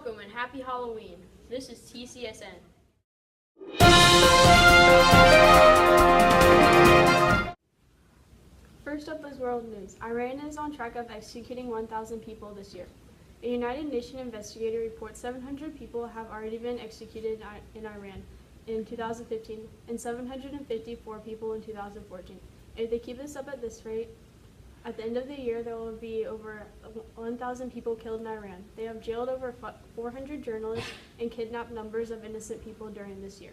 Welcome and happy Halloween. This is TCSN. First up is world news. Iran is on track of executing 1,000 people this year. A United Nations investigator reports 700 people have already been executed in Iran in 2015 and 754 people in 2014. If they keep this up at this rate, at the end of the year, there will be over 1,000 people killed in Iran. They have jailed over 400 journalists and kidnapped numbers of innocent people during this year.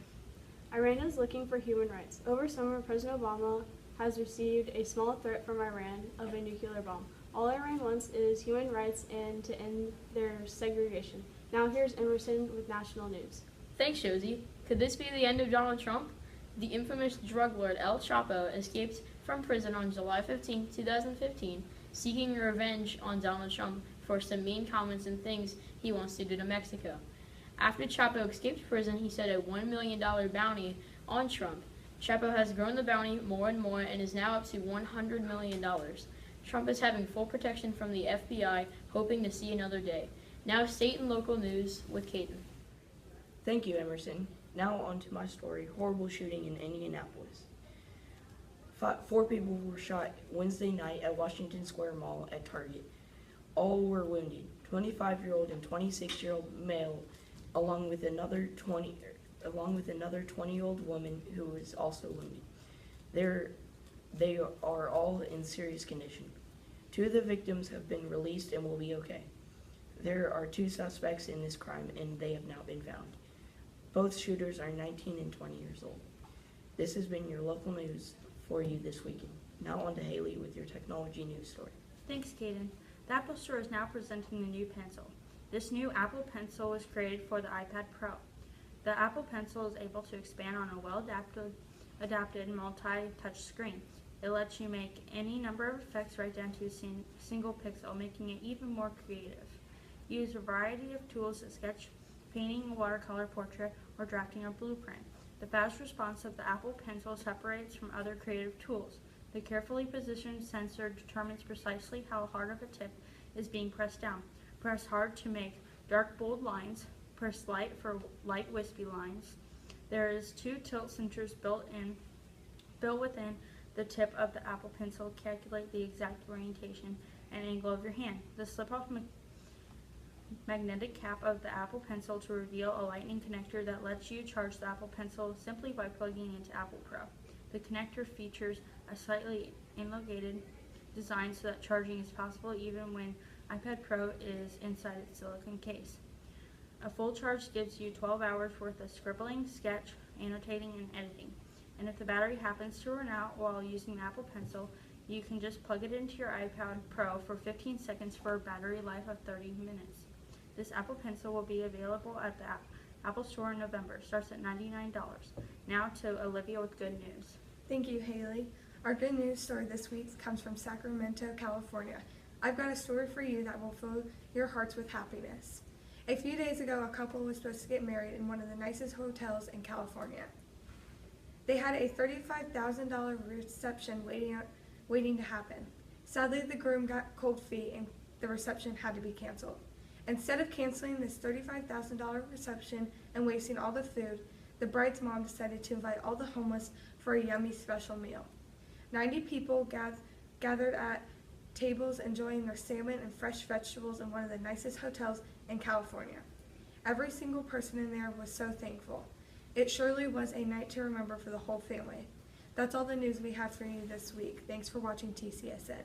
Iran is looking for human rights. Over summer, President Obama has received a small threat from Iran of a nuclear bomb. All Iran wants is human rights and to end their segregation. Now here's Emerson with national news. Thanks, Josie. Could this be the end of Donald Trump? The infamous drug lord El Chapo escaped from prison on July 15, 2015, seeking revenge on Donald Trump for some mean comments and things he wants to do to Mexico. After Chapo escaped prison, he set a $1 million bounty on Trump. Chapo has grown the bounty more and more and is now up to $100 million. Trump is having full protection from the FBI, hoping to see another day. Now state and local news with Caden. Thank you, Emerson. Now on to my story, horrible shooting in Indianapolis. 4 people were shot Wednesday night at Washington Square Mall at Target. All were wounded, 25-year-old and 26-year-old male, along with another 20-year-old woman who was also wounded. They are all in serious condition. 2 of the victims have been released and will be okay. There are 2 suspects in this crime and they have now been found. Both shooters are 19 and 20 years old. This has been your local news for you this weekend. Now on to Haley with your technology news story. Thanks, Caden. The Apple Store is now presenting the new Pencil. This new Apple Pencil was created for the iPad Pro. The Apple Pencil is able to expand on a well-adapted multi-touch screen. It lets you make any number of effects right down to a single pixel, making it even more creative. Use a variety of tools to sketch, painting, watercolor, portrait, or drafting a blueprint. The fast response of the Apple Pencil separates from other creative tools. The carefully positioned sensor determines precisely how hard of a tip is being pressed down. Press hard to make dark, bold lines. Press light for light, wispy lines. There is 2 tilt sensors built within the tip of the Apple Pencil. Calculate the exact orientation and angle of your hand. The slip-off magnetic cap of the Apple Pencil to reveal a lightning connector that lets you charge the Apple Pencil simply by plugging into Apple Pro. The connector features a slightly elongated design so that charging is possible even when iPad Pro is inside its silicone case. A full charge gives you 12 hours worth of scribbling, sketch, annotating, and editing. And if the battery happens to run out while using the Apple Pencil, you can just plug it into your iPad Pro for 15 seconds for a battery life of 30 minutes. This Apple Pencil will be available at the Apple Store in November. Starts at $99. Now to Olivia with good news. Thank you, Haley. Our good news story this week comes from Sacramento, California. I've got a story for you that will fill your hearts with happiness. A few days ago, a couple was supposed to get married in one of the nicest hotels in California. They had a $35,000 reception waiting to happen. Sadly, the groom got cold feet and the reception had to be canceled. Instead of canceling this $35,000 reception and wasting all the food, the bride's mom decided to invite all the homeless for a yummy special meal. 90 people gathered at tables enjoying their salmon and fresh vegetables in one of the nicest hotels in California. Every single person in there was so thankful. It surely was a night to remember for the whole family. That's all the news we have for you this week. Thanks for watching TCSN.